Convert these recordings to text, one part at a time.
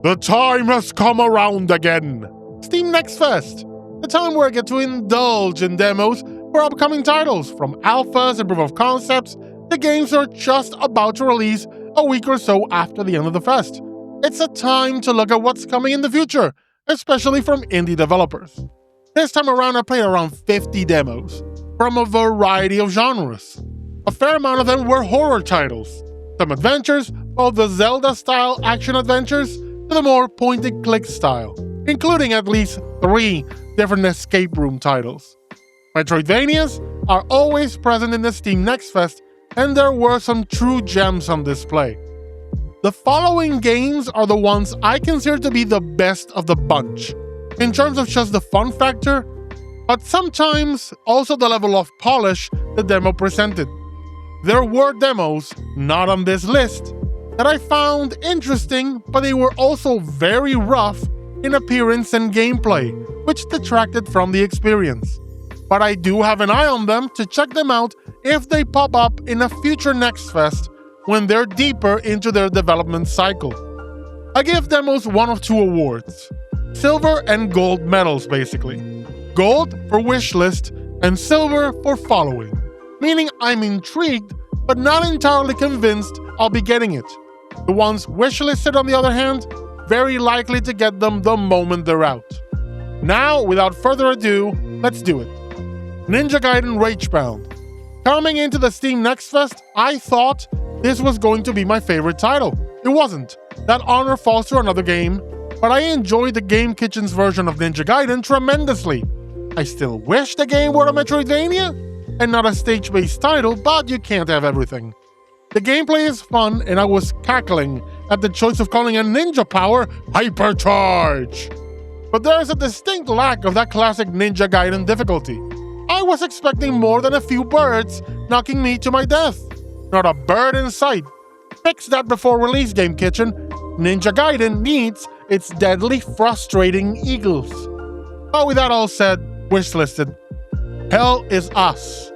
The time has come around again! Steam Next Fest, the time where I get to indulge in demos for upcoming titles, from alphas and proof of concepts to games that are just about to release a week or so after the end of the fest. It's a time to look at what's coming in the future, especially from indie developers. This time around I played around 50 demos, from a variety of genres. A fair amount of them were horror titles, some adventures, both the Zelda-style action adventures to the more point-and-click style, including at least 3 different escape room titles. Metroidvanias are always present in the Steam Next Fest, and there were some true gems on display. The following games are the ones I consider to be the best of the bunch, in terms of just the fun factor, but sometimes also the level of polish the demo presented. There were demos, not on this list, that I found interesting, but they were also very rough in appearance and gameplay, which detracted from the experience. But I do have an eye on them to check them out if they pop up in a future Next Fest when they're deeper into their development cycle. I give demos 1 of 2 awards. Silver and gold medals, basically. Gold for wishlist and silver for following, meaning I'm intrigued but not entirely convinced I'll be getting it. The ones wishlisted, on the other hand, very likely to get them the moment they're out. Now, without further ado, let's do it. Ninja Gaiden Ragebound. Coming into the Steam Next Fest, I thought this was going to be my favorite title. It wasn't. That honor falls to another game, but I enjoyed the Game Kitchen's version of Ninja Gaiden tremendously. I still wish the game were a Metroidvania and not a stage-based title, but you can't have everything. The gameplay is fun, and I was cackling at the choice of calling a ninja power Hypercharge. But there is a distinct lack of that classic Ninja Gaiden difficulty. I was expecting more than a few birds knocking me to my death. Not a bird in sight. Fix that before release, Game Kitchen. Ninja Gaiden needs its deadly frustrating eagles. But with that all said, wishlisted. Hell is Us.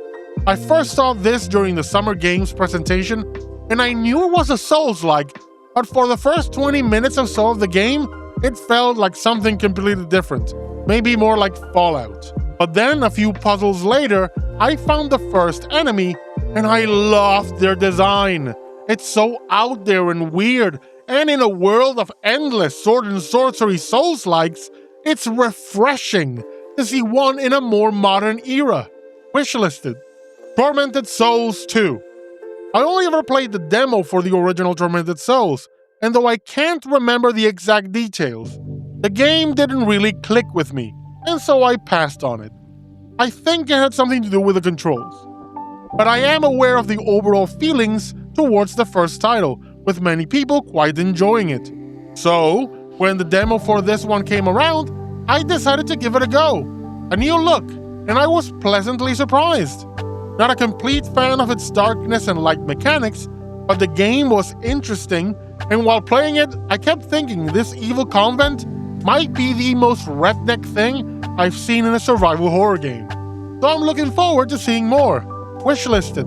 I first saw this during the Summer Games presentation, and I knew it was a Souls-like, but for the first 20 minutes or so of the game, it felt like something completely different, maybe more like Fallout. But then, a few puzzles later, I found the first enemy, and I loved their design. It's so out there and weird, and in a world of endless sword and sorcery Souls-likes, it's refreshing to see one in a more modern era. Wishlisted. Tormented Souls 2. I only ever played the demo for the original Tormented Souls, and though I can't remember the exact details, the game didn't really click with me, and so I passed on it. I think it had something to do with the controls. But I am aware of the overall feelings towards the first title, with many people quite enjoying it. So, when the demo for this one came around, I decided to give it a go. A new look, and I was pleasantly surprised. Not a complete fan of its darkness and light mechanics, but the game was interesting, and while playing it, I kept thinking this evil convent might be the most redneck thing I've seen in a survival horror game. So I'm looking forward to seeing more. Wishlisted.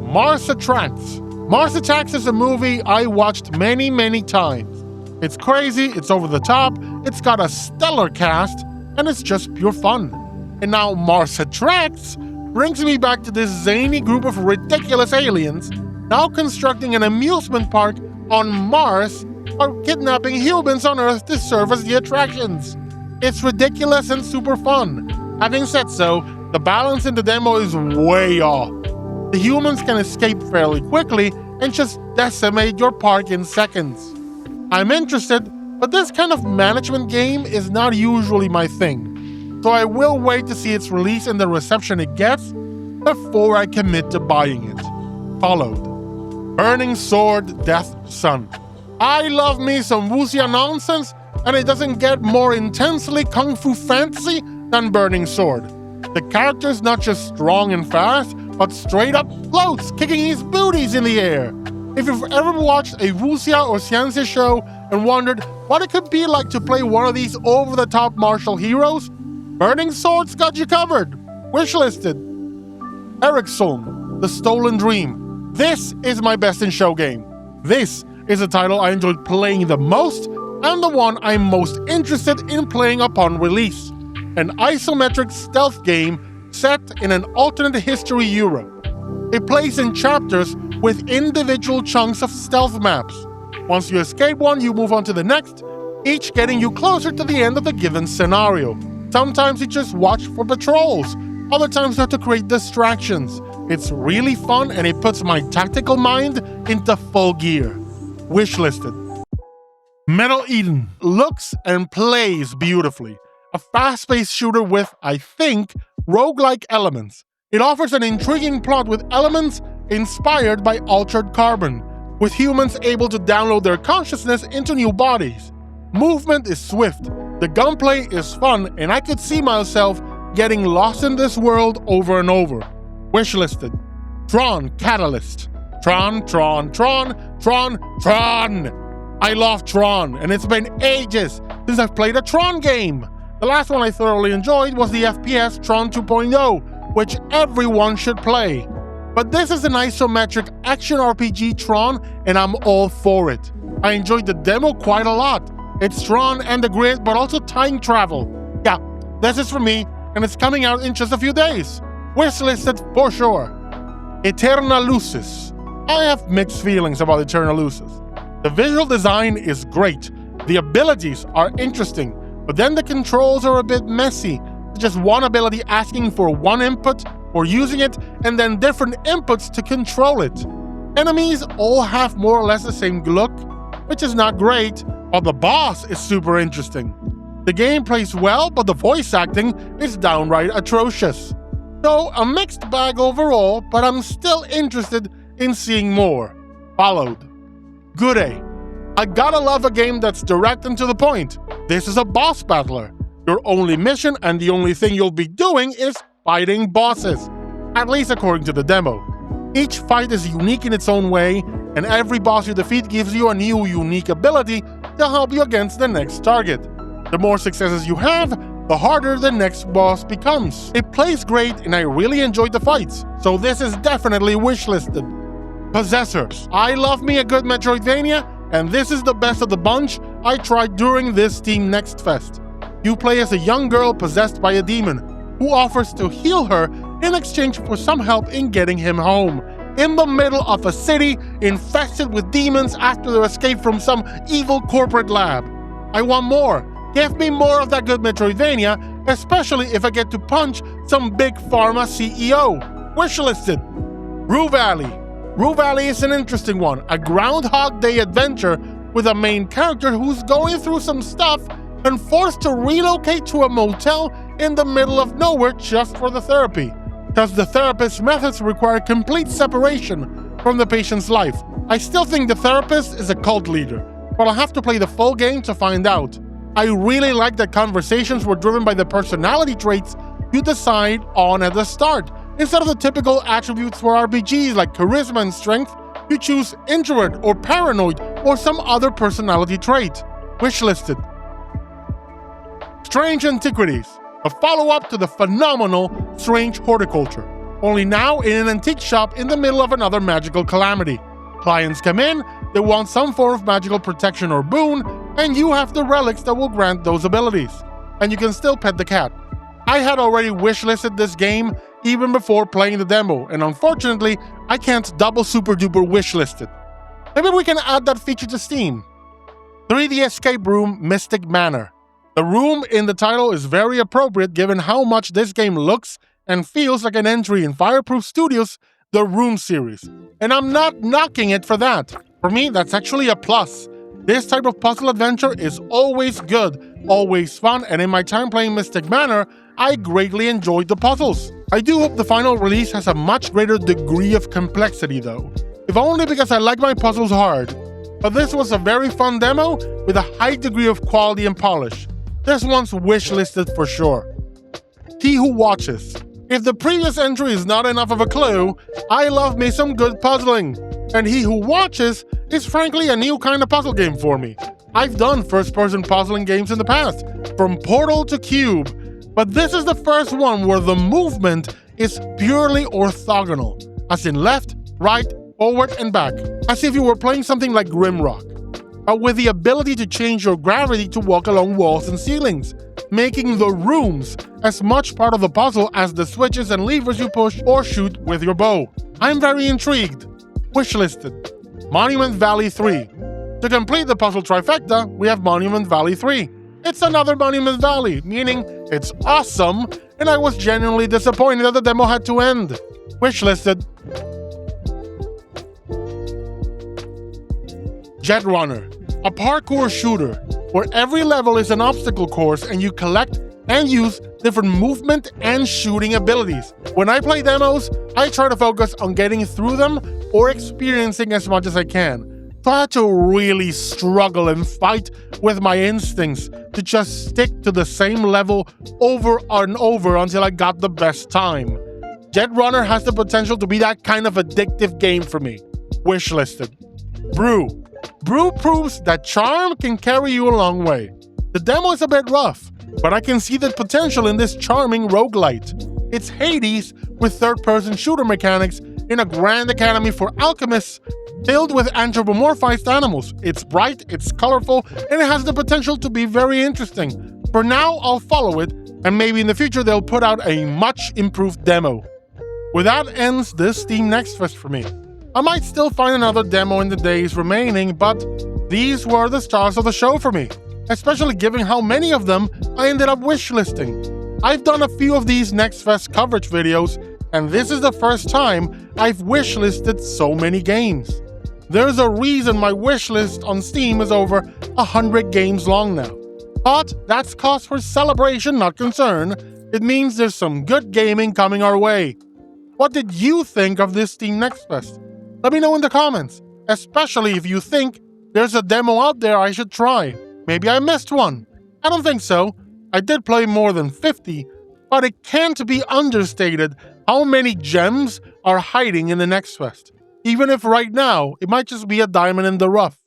Mars Attacks. Mars Attacks is a movie I watched many times. It's crazy, it's over the top, it's got a stellar cast, and it's just pure fun. And now Mars Attacks brings me back to this zany group of ridiculous aliens now constructing an amusement park on Mars or kidnapping humans on Earth to serve as the attractions. It's ridiculous and super fun. Having said so, the balance in the demo is way off. The humans can escape fairly quickly and just decimate your park in seconds. I'm interested, but this kind of management game is not usually my thing. So I will wait to see its release and the reception it gets before I commit to buying it. Followed. Burning Sword Death Sun. I love me some wuxia nonsense, and it doesn't get more intensely kung fu fantasy than Burning Sword. The character's not just strong and fast, but straight up floats, kicking his booties in the air. If you've ever watched a wuxia or xianxia show and wondered what it could be like to play one of these over-the-top martial heroes, Burning Sword's got you covered. Wishlisted. Eriksholm, The Stolen Dream. This is my best in show game. This is a title I enjoyed playing the most, and the one I'm most interested in playing upon release, an isometric stealth game set in an alternate history Europe. It plays in chapters with individual chunks of stealth maps. Once you escape one, you move on to the next, each getting you closer to the end of the given scenario. Sometimes you just watch for patrols, other times you have to create distractions. It's really fun and it puts my tactical mind into full gear. Wishlisted. Metal Eden looks and plays beautifully. A fast-paced shooter with, I think, roguelike elements. It offers an intriguing plot with elements inspired by Altered Carbon, with humans able to download their consciousness into new bodies. Movement is swift, the gunplay is fun, and I could see myself getting lost in this world over and over. Wishlisted. Tron Catalyst. Tron. I love Tron, and it's been ages since I've played a Tron game. The last one I thoroughly enjoyed was the FPS Tron 2.0, which everyone should play. But this is an isometric action RPG Tron, and I'm all for it. I enjoyed the demo quite a lot. It's Tron and the grid, but also time travel. Yeah, this is for me, and it's coming out in just a few days. Wishlisted for sure. Aeterna Lucis. I have mixed feelings about Aeterna Lucis. The visual design is great, the abilities are interesting, but then the controls are a bit messy. Just one ability asking for one input or using it, and then different inputs to control it. Enemies all have more or less the same look, which is not great, but the boss is super interesting. The game plays well, but the voice acting is downright atrocious. So a mixed bag overall, but I'm still interested in seeing more. Followed. Gurei. I gotta love a game that's direct and to the point. This is a boss battler. Your only mission and the only thing you'll be doing is fighting bosses, at least according to the demo. Each fight is unique in its own way, and every boss you defeat gives you a new unique ability to help you against the next target. The more successes you have, the harder the next boss becomes. It plays great and I really enjoyed the fights, so this is definitely wishlisted. Possessors. I love me a good Metroidvania, and this is the best of the bunch I tried during this Steam Next Fest. You play as a young girl possessed by a demon, who offers to heal her in exchange for some help in getting him home, in the middle of a city infested with demons after their escape from some evil corporate lab. I want more. Give me more of that good Metroidvania, especially if I get to punch some big pharma CEO. Wishlisted. Rue Valley. Rue Valley is an interesting one, a Groundhog Day adventure with a main character who's going through some stuff and forced to relocate to a motel in the middle of nowhere just for the therapy, because the therapist's methods require complete separation from the patient's life. I still think the therapist is a cult leader, but I'll have to play the full game to find out. I really like that conversations were driven by the personality traits you decide on at the start. Instead of the typical attributes for RPGs like charisma and strength, you choose introvert or paranoid or some other personality trait. Wishlisted. Strange Antiquities, a follow-up to the phenomenal Strange Horticulture, only now in an antique shop in the middle of another magical calamity. Clients come in, they want some form of magical protection or boon, and you have the relics that will grant those abilities. And you can still pet the cat. I had already wishlisted this game even before playing the demo, and unfortunately, I can't double super duper wishlist it. Maybe we can add that feature to Steam. 3D Escape Room Mystic Manor. The room in the title is very appropriate given how much this game looks and feels like an entry in Fireproof Studios' The Room series. And I'm not knocking it for that. For me, that's actually a plus. This type of puzzle adventure is always good, always fun, and in my time playing Mystic Manor, I greatly enjoyed the puzzles. I do hope the final release has a much greater degree of complexity though, if only because I like my puzzles hard. But this was a very fun demo with a high degree of quality and polish. This one's wishlisted for sure. He Who Watches. If the previous entry is not enough of a clue, I love me some good puzzling. And He Who Watches is frankly a new kind of puzzle game for me. I've done first-person puzzling games in the past, from Portal to Cube, but this is the first one where the movement is purely orthogonal, as in left, right, forward, and back, as if you were playing something like Grimrock. but with the ability to change your gravity to walk along walls and ceilings, making the rooms as much part of the puzzle as the switches and levers you push or shoot with your bow. I'm very intrigued. Wishlisted. Monument Valley 3. To complete the puzzle trifecta, we have Monument Valley 3. It's another Monument Valley, meaning it's awesome, and I was genuinely disappointed that the demo had to end. Wishlisted. Jetrunner, a parkour shooter, where every level is an obstacle course and you collect and use different movement and shooting abilities. When I play demos, I try to focus on getting through them or experiencing as much as I can. So I had to really struggle and fight with my instincts to just stick to the same level over and over until I got the best time. Jetrunner has the potential to be that kind of addictive game for me. Wishlisted. Brew. Brew proves that charm can carry you a long way. The demo is a bit rough, but I can see the potential in this charming roguelite. It's Hades with third-person shooter mechanics in a grand academy for alchemists filled with anthropomorphized animals. It's bright, it's colorful, and it has the potential to be very interesting. For now, I'll follow it, and maybe in the future they'll put out a much improved demo. With that ends this Steam Next Fest for me. I might still find another demo in the days remaining, but these were the stars of the show for me, especially given how many of them I ended up wishlisting. I've done a few of these Next Fest coverage videos, and this is the first time I've wishlisted so many games. There's a reason my wishlist on Steam is over 100 games long now. But that's cause for celebration, not concern. It means there's some good gaming coming our way. What did you think of this Steam Next Fest? Let me know in the comments, especially if you think there's a demo out there I should try. Maybe I missed one. I don't think so. I did play more than 50, but it can't be understated how many gems are hiding in the Next Fest, even if right now it might just be a diamond in the rough.